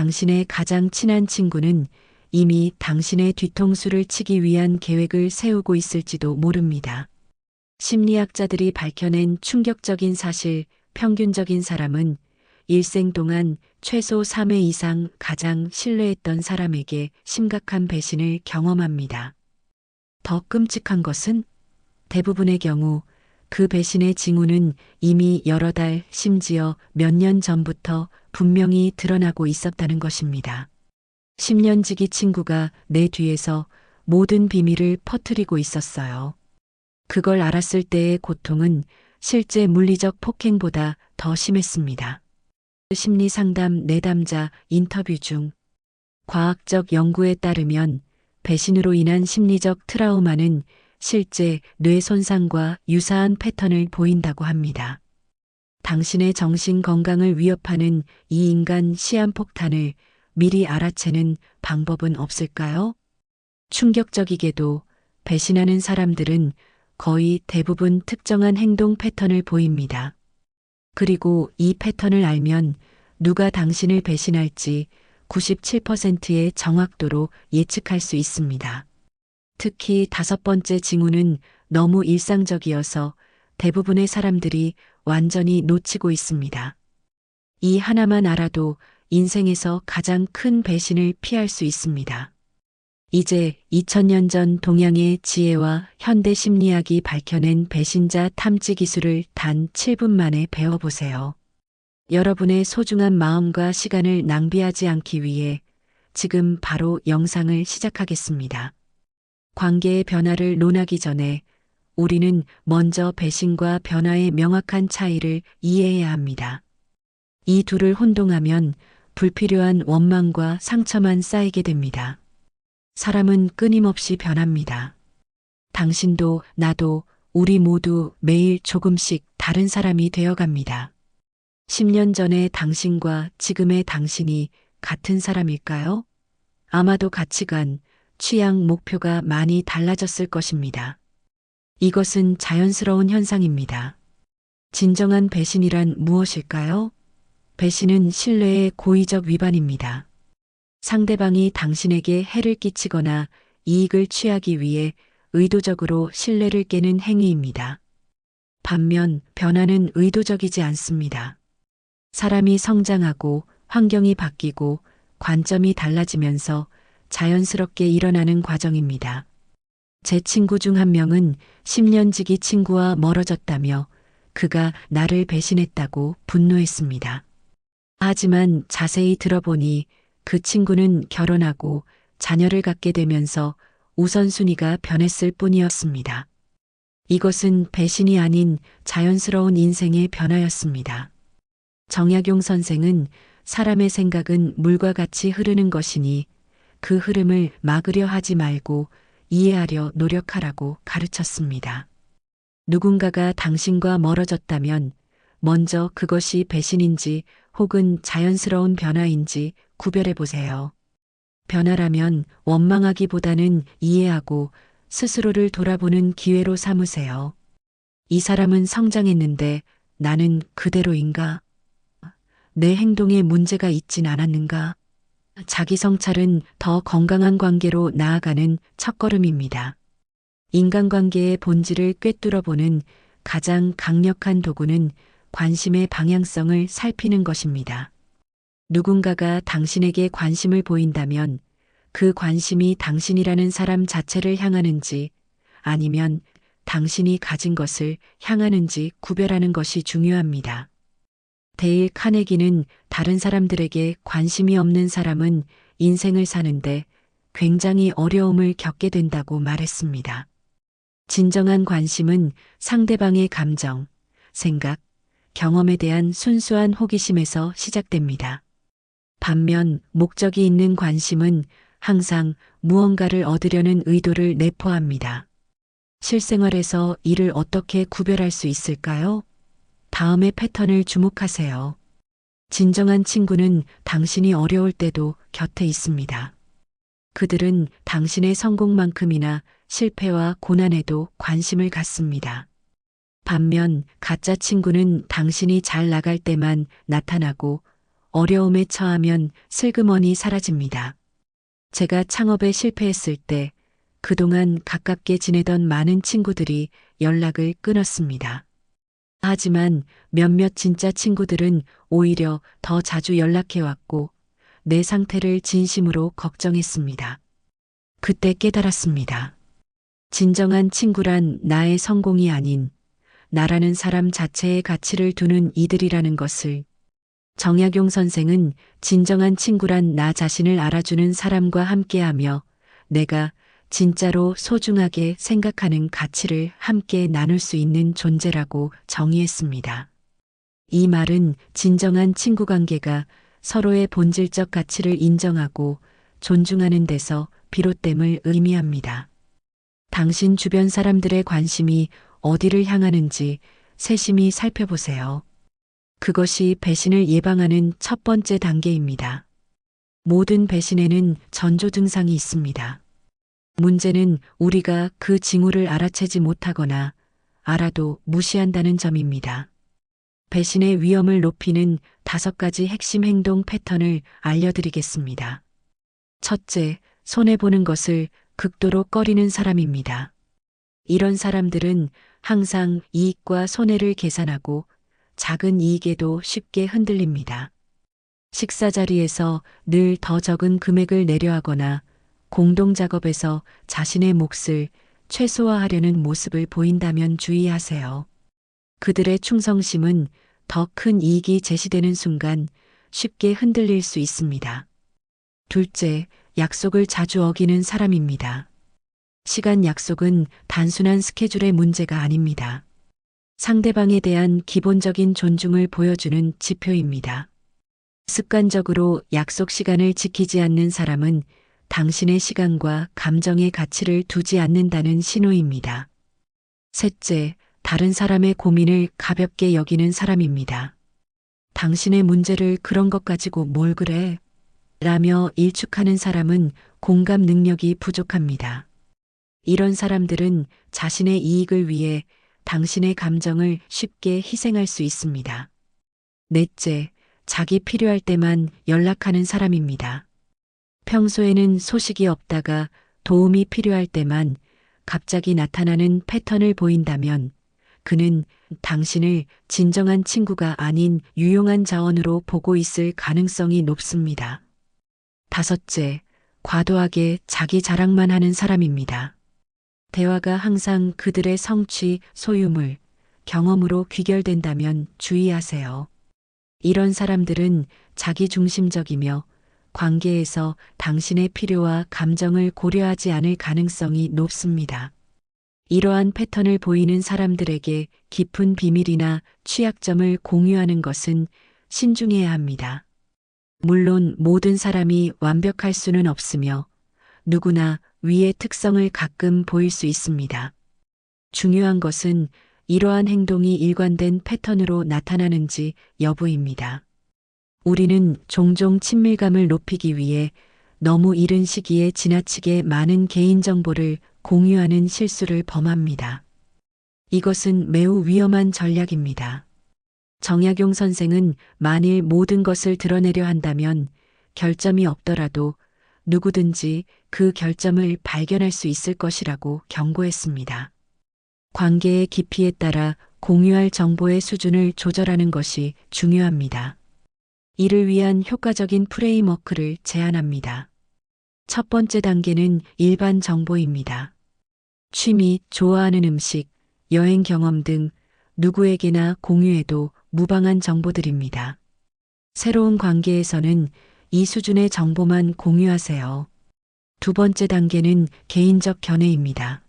당신의 가장 친한 친구는 이미 당신의 뒤통수를 치기 위한 계획을 세우고 있을지도 모릅니다. 심리학자들이 밝혀낸 충격적인 사실, 평균적인 사람은 일생 동안 최소 3회 이상 가장 신뢰했던 사람에게 심각한 배신을 경험합니다. 더 끔찍한 것은 대부분의 경우 그 배신의 징후는 이미 여러 달, 심지어 몇 년 전부터 분명히 드러나고 있었다는 것입니다. 10년 지기 친구가 내 뒤에서 모든 비밀을 퍼뜨리고 있었어요. 그걸 알았을 때의 고통은 실제 물리적 폭행보다 더 심했습니다. 심리 상담 내담자 인터뷰 중 과학적 연구에 따르면 배신으로 인한 심리적 트라우마는 실제 뇌 손상과 유사한 패턴을 보인다고 합니다. 당신의 정신 건강을 위협하는 이 인간 시한폭탄을 미리 알아채는 방법은 없을까요? 충격적이게도 배신하는 사람들은 거의 대부분 특정한 행동 패턴을 보입니다. 그리고 이 패턴을 알면 누가 당신을 배신할지 97%의 정확도로 예측할 수 있습니다. 특히 5번째 징후는 너무 일상적이어서 대부분의 사람들이 완전히 놓치고 있습니다. 이 하나만 알아도 인생에서 가장 큰 배신을 피할 수 있습니다. 이제 2000년 전 동양의 지혜와 현대 심리학이 밝혀낸 배신자 탐지 기술을 단 7분 만에 배워보세요. 여러분의 소중한 마음과 시간을 낭비하지 않기 위해 지금 바로 영상을 시작하겠습니다. 관계의 변화를 논하기 전에 우리는 먼저 배신과 변화의 명확한 차이를 이해해야 합니다. 이 둘을 혼동하면 불필요한 원망과 상처만 쌓이게 됩니다. 사람은 끊임없이 변합니다. 당신도 나도 우리 모두 매일 조금씩 다른 사람이 되어갑니다. 10년 전의 당신과 지금의 당신이 같은 사람일까요? 아마도 가치관, 취향, 목표가 많이 달라졌을 것입니다. 이것은 자연스러운 현상입니다. 진정한 배신이란 무엇일까요? 배신은 신뢰의 고의적 위반입니다. 상대방이 당신에게 해를 끼치거나 이익을 취하기 위해 의도적으로 신뢰를 깨는 행위입니다. 반면 변화는 의도적이지 않습니다. 사람이 성장하고 환경이 바뀌고 관점이 달라지면서 자연스럽게 일어나는 과정입니다. 제 친구 중 한 명은 10년 지기 친구와 멀어졌다며 그가 나를 배신했다고 분노했습니다. 하지만 자세히 들어보니 그 친구는 결혼하고 자녀를 갖게 되면서 우선순위가 변했을 뿐이었습니다. 이것은 배신이 아닌 자연스러운 인생의 변화였습니다. 정약용 선생은 사람의 생각은 물과 같이 흐르는 것이니 그 흐름을 막으려 하지 말고 이해하려 노력하라고 가르쳤습니다. 누군가가 당신과 멀어졌다면 먼저 그것이 배신인지 혹은 자연스러운 변화인지 구별해 보세요. 변화라면 원망하기보다는 이해하고 스스로를 돌아보는 기회로 삼으세요. 이 사람은 성장했는데 나는 그대로인가? 내 행동에 문제가 있진 않았는가? 자기 성찰은 더 건강한 관계로 나아가는 첫걸음입니다. 인간관계의 본질을 꿰뚫어보는 가장 강력한 도구는 관심의 방향성을 살피는 것입니다. 누군가가 당신에게 관심을 보인다면 그 관심이 당신이라는 사람 자체를 향하는지 아니면 당신이 가진 것을 향하는지 구별하는 것이 중요합니다. 데일 카네기는 다른 사람들에게 관심이 없는 사람은 인생을 사는데 굉장히 어려움을 겪게 된다고 말했습니다. 진정한 관심은 상대방의 감정, 생각, 경험에 대한 순수한 호기심에서 시작됩니다. 반면 목적이 있는 관심은 항상 무언가를 얻으려는 의도를 내포합니다. 실생활에서 이를 어떻게 구별할 수 있을까요? 다음의 패턴을 주목하세요. 진정한 친구는 당신이 어려울 때도 곁에 있습니다. 그들은 당신의 성공만큼이나 실패와 고난에도 관심을 갖습니다. 반면 가짜 친구는 당신이 잘 나갈 때만 나타나고 어려움에 처하면 슬그머니 사라집니다. 제가 창업에 실패했을 때 그동안 가깝게 지내던 많은 친구들이 연락을 끊었습니다. 하지만 몇몇 진짜 친구들은 오히려 더 자주 연락해왔고 내 상태를 진심으로 걱정했습니다. 그때 깨달았습니다. 진정한 친구란 나의 성공이 아닌 나라는 사람 자체의 가치를 두는 이들이라는 것을. 정약용 선생은 진정한 친구란 나 자신을 알아주는 사람과 함께하며 내가 진짜로 소중하게 생각하는 가치를 함께 나눌 수 있는 존재라고 정의했습니다. 이 말은 진정한 친구 관계가 서로의 본질적 가치를 인정하고 존중하는 데서 비롯됨을 의미합니다. 당신 주변 사람들의 관심이 어디를 향하는지 세심히 살펴보세요. 그것이 배신을 예방하는 첫 번째 단계입니다. 모든 배신에는 전조 증상이 있습니다. 문제는 우리가 그 징후를 알아채지 못하거나 알아도 무시한다는 점입니다. 배신의 위험을 높이는 5가지 핵심 행동 패턴을 알려드리겠습니다. 첫째, 손해보는 것을 극도로 꺼리는 사람입니다. 이런 사람들은 항상 이익과 손해를 계산하고 작은 이익에도 쉽게 흔들립니다. 식사 자리에서 늘 더 적은 금액을 내려하거나 공동작업에서 자신의 몫을 최소화하려는 모습을 보인다면 주의하세요. 그들의 충성심은 더 큰 이익이 제시되는 순간 쉽게 흔들릴 수 있습니다. 둘째, 약속을 자주 어기는 사람입니다. 시간 약속은 단순한 스케줄의 문제가 아닙니다. 상대방에 대한 기본적인 존중을 보여주는 지표입니다. 습관적으로 약속 시간을 지키지 않는 사람은 당신의 시간과 감정의 가치를 두지 않는다는 신호입니다. 셋째, 다른 사람의 고민을 가볍게 여기는 사람입니다. 당신의 문제를 그런 것 가지고 뭘 그래? 라며 일축하는 사람은 공감 능력이 부족합니다. 이런 사람들은 자신의 이익을 위해 당신의 감정을 쉽게 희생할 수 있습니다. 넷째, 자기 필요할 때만 연락하는 사람입니다. 평소에는 소식이 없다가 도움이 필요할 때만 갑자기 나타나는 패턴을 보인다면 그는 당신을 진정한 친구가 아닌 유용한 자원으로 보고 있을 가능성이 높습니다. 다섯째, 과도하게 자기 자랑만 하는 사람입니다. 대화가 항상 그들의 성취, 소유물, 경험으로 귀결된다면 주의하세요. 이런 사람들은 자기 중심적이며 관계에서 당신의 필요와 감정을 고려하지 않을 가능성이 높습니다. 이러한 패턴을 보이는 사람들에게 깊은 비밀이나 취약점을 공유하는 것은 신중해야 합니다. 물론 모든 사람이 완벽할 수는 없으며 누구나 위의 특성을 가끔 보일 수 있습니다. 중요한 것은 이러한 행동이 일관된 패턴으로 나타나는지 여부입니다. 우리는 종종 친밀감을 높이기 위해 너무 이른 시기에 지나치게 많은 개인정보를 공유하는 실수를 범합니다. 이것은 매우 위험한 전략입니다. 정약용 선생은 만일 모든 것을 드러내려 한다면 결점이 없더라도 누구든지 그 결점을 발견할 수 있을 것이라고 경고했습니다. 관계의 깊이에 따라 공유할 정보의 수준을 조절하는 것이 중요합니다. 이를 위한 효과적인 프레임워크를 제안합니다. 첫 번째 단계는 일반 정보입니다. 취미, 좋아하는 음식, 여행 경험 등 누구에게나 공유해도 무방한 정보들입니다. 새로운 관계에서는 이 수준의 정보만 공유하세요. 두 번째 단계는 개인적 견해입니다.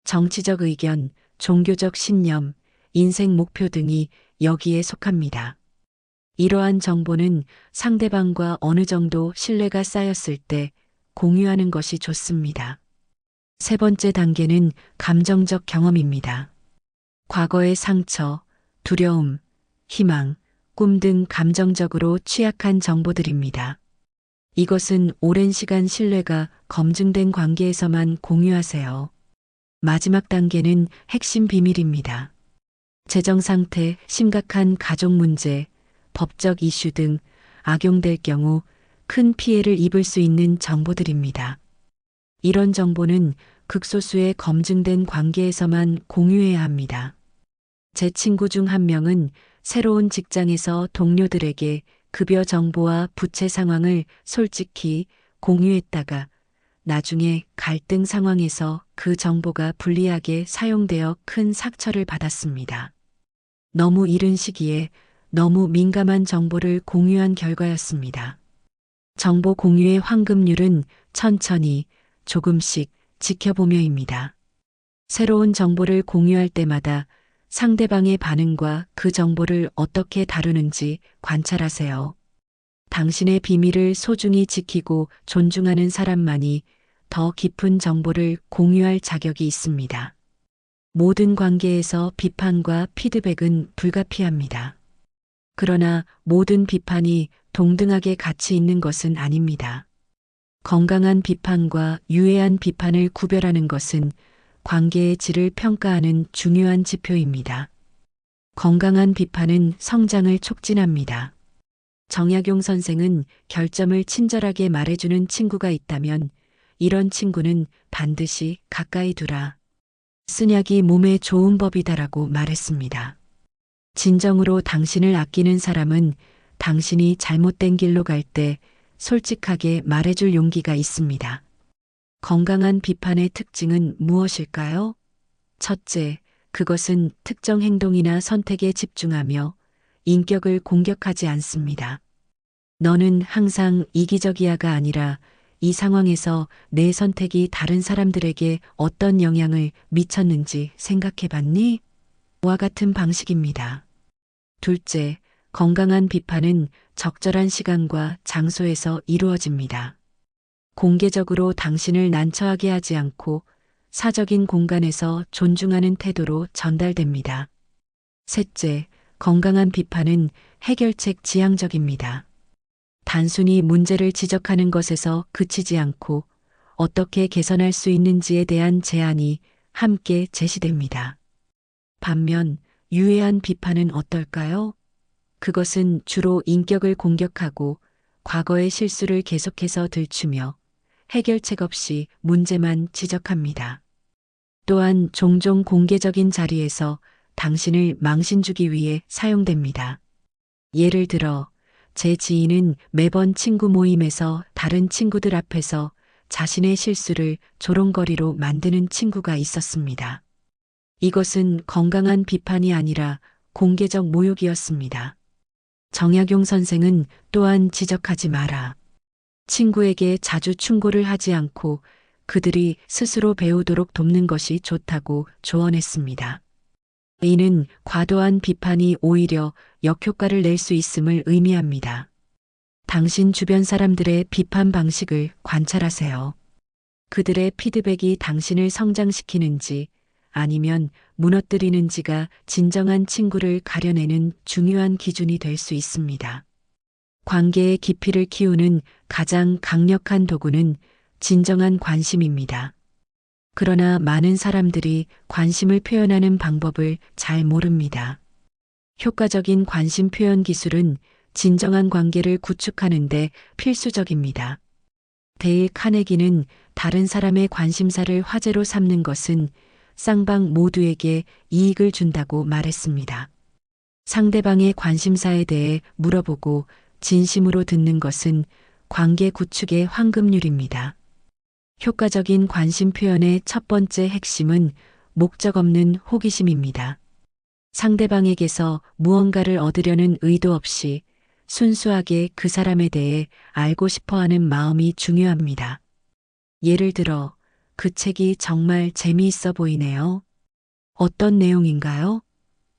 정치적 의견, 종교적 신념, 인생 목표 등이 여기에 속합니다. 이러한 정보는 상대방과 어느 정도 신뢰가 쌓였을 때 공유하는 것이 좋습니다. 세 번째 단계는 감정적 경험입니다. 과거의 상처, 두려움, 희망, 꿈 등 감정적으로 취약한 정보들입니다. 이것은 오랜 시간 신뢰가 검증된 관계에서만 공유하세요. 마지막 단계는 핵심 비밀입니다. 재정 상태, 심각한 가족 문제, 법적 이슈 등 악용될 경우 큰 피해를 입을 수 있는 정보들입니다. 이런 정보는 극소수의 검증된 관계에서만 공유해야 합니다. 제 친구 중 한 명은 새로운 직장에서 동료들에게 급여 정보와 부채 상황을 솔직히 공유했다가 나중에 갈등 상황에서 그 정보가 불리하게 사용되어 큰 상처를 받았습니다. 너무 이른 시기에 너무 민감한 정보를 공유한 결과였습니다. 정보 공유의 황금률은 천천히 조금씩 지켜보며입니다. 새로운 정보를 공유할 때마다 상대방의 반응과 그 정보를 어떻게 다루는지 관찰하세요. 당신의 비밀을 소중히 지키고 존중하는 사람만이 더 깊은 정보를 공유할 자격이 있습니다. 모든 관계에서 비판과 피드백은 불가피합니다. 그러나 모든 비판이 동등하게 가치 있는 것은 아닙니다. 건강한 비판과 유해한 비판을 구별하는 것은 관계의 질을 평가하는 중요한 지표입니다. 건강한 비판은 성장을 촉진합니다. 정약용 선생은 결점을 친절하게 말해주는 친구가 있다면 이런 친구는 반드시 가까이 두라. 쓴약이 몸에 좋은 법이다라고 말했습니다. 진정으로 당신을 아끼는 사람은 당신이 잘못된 길로 갈 때 솔직하게 말해줄 용기가 있습니다. 건강한 비판의 특징은 무엇일까요? 첫째, 그것은 특정 행동이나 선택에 집중하며 인격을 공격하지 않습니다. 너는 항상 이기적이야가 아니라 이 상황에서 내 선택이 다른 사람들에게 어떤 영향을 미쳤는지 생각해 봤니? 와 같은 방식입니다. 둘째, 건강한 비판은 적절한 시간과 장소에서 이루어집니다. 공개적으로 당신을 난처하게 하지 않고 사적인 공간에서 존중하는 태도로 전달됩니다. 셋째, 건강한 비판은 해결책 지향적입니다. 단순히 문제를 지적하는 것에서 그치지 않고 어떻게 개선할 수 있는지에 대한 제안이 함께 제시됩니다. 반면 유해한 비판은 어떨까요? 그것은 주로 인격을 공격하고 과거의 실수를 계속해서 들추며 해결책 없이 문제만 지적합니다. 또한 종종 공개적인 자리에서 당신을 망신주기 위해 사용됩니다. 예를 들어, 제 지인은 매번 친구 모임에서 다른 친구들 앞에서 자신의 실수를 조롱거리로 만드는 친구가 있었습니다. 이것은 건강한 비판이 아니라 공개적 모욕이었습니다. 정약용 선생은 또한 지적하지 마라. 친구에게 자주 충고를 하지 않고 그들이 스스로 배우도록 돕는 것이 좋다고 조언했습니다. 이는 과도한 비판이 오히려 역효과를 낼 수 있음을 의미합니다. 당신 주변 사람들의 비판 방식을 관찰하세요. 그들의 피드백이 당신을 성장시키는지 아니면 무너뜨리는지가 진정한 친구를 가려내는 중요한 기준이 될 수 있습니다. 관계의 깊이를 키우는 가장 강력한 도구는 진정한 관심입니다. 그러나 많은 사람들이 관심을 표현하는 방법을 잘 모릅니다. 효과적인 관심 표현 기술은 진정한 관계를 구축하는 데 필수적입니다. 데일 카네기는 다른 사람의 관심사를 화제로 삼는 것은 쌍방 모두에게 이익을 준다고 말했습니다. 상대방의 관심사에 대해 물어보고 진심으로 듣는 것은 관계 구축의 황금률입니다. 효과적인 관심 표현의 첫 번째 핵심은 목적 없는 호기심입니다. 상대방에게서 무언가를 얻으려는 의도 없이 순수하게 그 사람에 대해 알고 싶어 하는 마음이 중요합니다. 예를 들어, 그 책이 정말 재미있어 보이네요. 어떤 내용인가요?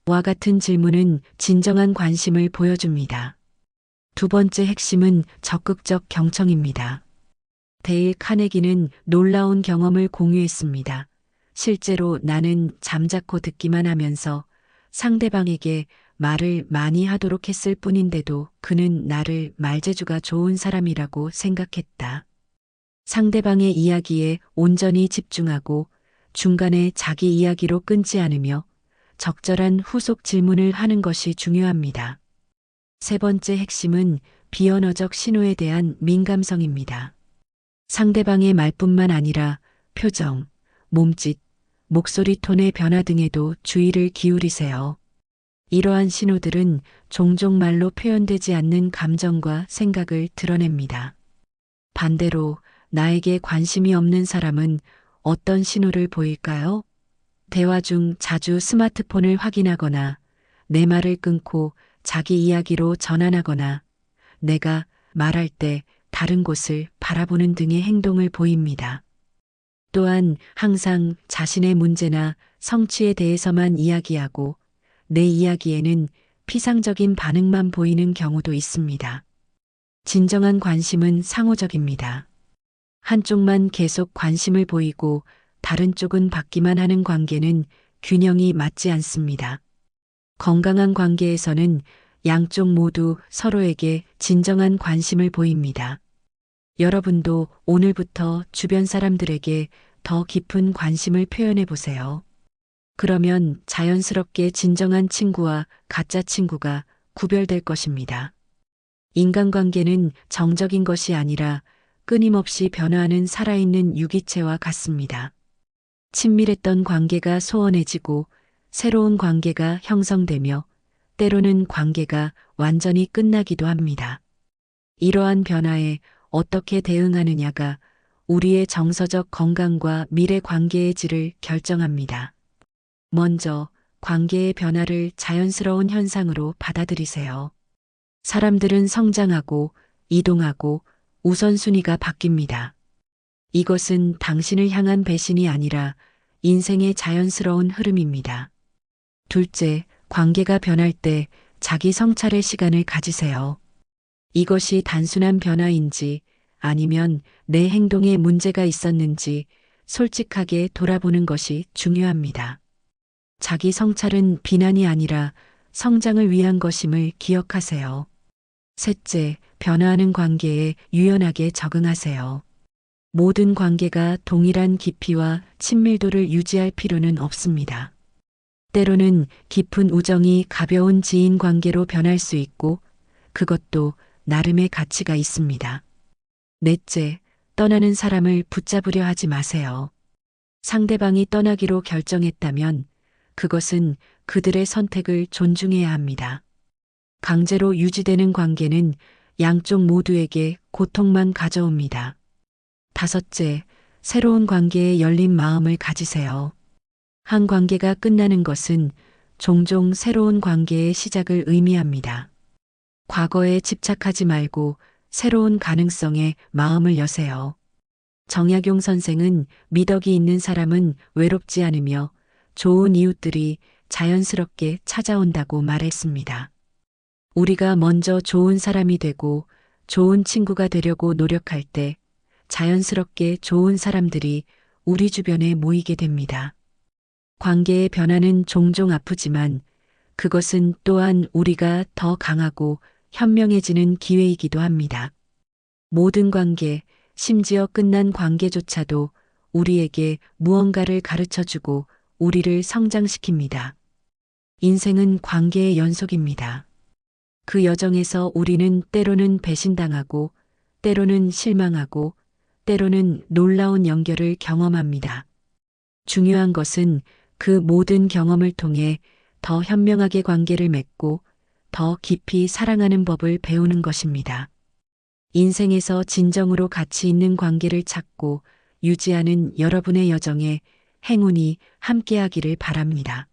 와 같은 질문은 진정한 관심을 보여줍니다. 두 번째 핵심은 적극적 경청입니다. 데일 카네기는 놀라운 경험을 공유했습니다. 실제로 나는 잠자코 듣기만 하면서 상대방에게 말을 많이 하도록 했을 뿐인데도 그는 나를 말재주가 좋은 사람이라고 생각했다. 상대방의 이야기에 온전히 집중하고 중간에 자기 이야기로 끊지 않으며 적절한 후속 질문을 하는 것이 중요합니다. 세 번째 핵심은 비언어적 신호에 대한 민감성입니다. 상대방의 말뿐만 아니라 표정, 몸짓, 목소리 톤의 변화 등에도 주의를 기울이세요. 이러한 신호들은 종종 말로 표현되지 않는 감정과 생각을 드러냅니다. 반대로 나에게 관심이 없는 사람은 어떤 신호를 보일까요? 대화 중 자주 스마트폰을 확인하거나 내 말을 끊고 자기 이야기로 전환하거나 내가 말할 때 다른 곳을 바라보는 등의 행동을 보입니다. 또한 항상 자신의 문제나 성취에 대해서만 이야기하고 내 이야기에는 피상적인 반응만 보이는 경우도 있습니다. 진정한 관심은 상호적입니다. 한쪽만 계속 관심을 보이고 다른 쪽은 받기만 하는 관계는 균형이 맞지 않습니다. 건강한 관계에서는 양쪽 모두 서로에게 진정한 관심을 보입니다. 여러분도 오늘부터 주변 사람들에게 더 깊은 관심을 표현해 보세요. 그러면 자연스럽게 진정한 친구와 가짜 친구가 구별될 것입니다. 인간관계는 정적인 것이 아니라 끊임없이 변화하는 살아있는 유기체와 같습니다. 친밀했던 관계가 소원해지고 새로운 관계가 형성되며 때로는 관계가 완전히 끝나기도 합니다. 이러한 변화에 어떻게 대응하느냐가 우리의 정서적 건강과 미래 관계의 질을 결정합니다. 먼저 관계의 변화를 자연스러운 현상으로 받아들이세요. 사람들은 성장하고 이동하고 우선순위가 바뀝니다. 이것은 당신을 향한 배신이 아니라 인생의 자연스러운 흐름입니다. 둘째, 관계가 변할 때 자기 성찰의 시간을 가지세요. 이것이 단순한 변화인지 아니면 내 행동에 문제가 있었는지 솔직하게 돌아보는 것이 중요합니다. 자기 성찰은 비난이 아니라 성장을 위한 것임을 기억하세요. 셋째, 변화하는 관계에 유연하게 적응하세요. 모든 관계가 동일한 깊이와 친밀도를 유지할 필요는 없습니다. 때로는 깊은 우정이 가벼운 지인 관계로 변할 수 있고 그것도 나름의 가치가 있습니다. 넷째, 떠나는 사람을 붙잡으려 하지 마세요. 상대방이 떠나기로 결정했다면 그것은 그들의 선택을 존중해야 합니다. 강제로 유지되는 관계는 양쪽 모두에게 고통만 가져옵니다. 다섯째, 새로운 관계에 열린 마음을 가지세요. 한 관계가 끝나는 것은 종종 새로운 관계의 시작을 의미합니다. 과거에 집착하지 말고 새로운 가능성에 마음을 여세요. 정약용 선생은 미덕이 있는 사람은 외롭지 않으며 좋은 이웃들이 자연스럽게 찾아온다고 말했습니다. 우리가 먼저 좋은 사람이 되고 좋은 친구가 되려고 노력할 때 자연스럽게 좋은 사람들이 우리 주변에 모이게 됩니다. 관계의 변화는 종종 아프지만 그것은 또한 우리가 더 강하고 현명해지는 기회이기도 합니다. 모든 관계, 심지어 끝난 관계조차도 우리에게 무언가를 가르쳐주고 우리를 성장시킵니다. 인생은 관계의 연속입니다. 그 여정에서 우리는 때로는 배신당하고, 때로는 실망하고, 때로는 놀라운 연결을 경험합니다. 중요한 것은 그 모든 경험을 통해 더 현명하게 관계를 맺고 더 깊이 사랑하는 법을 배우는 것입니다. 인생에서 진정으로 가치 있는 관계를 찾고 유지하는 여러분의 여정에 행운이 함께하기를 바랍니다.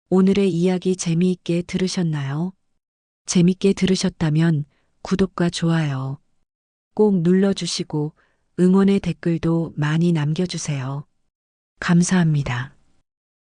오늘의 이야기 재미있게 들으셨나요? 재밌게 들으셨다면 구독과 좋아요 꼭 눌러주시고 응원의 댓글도 많이 남겨주세요. 감사합니다.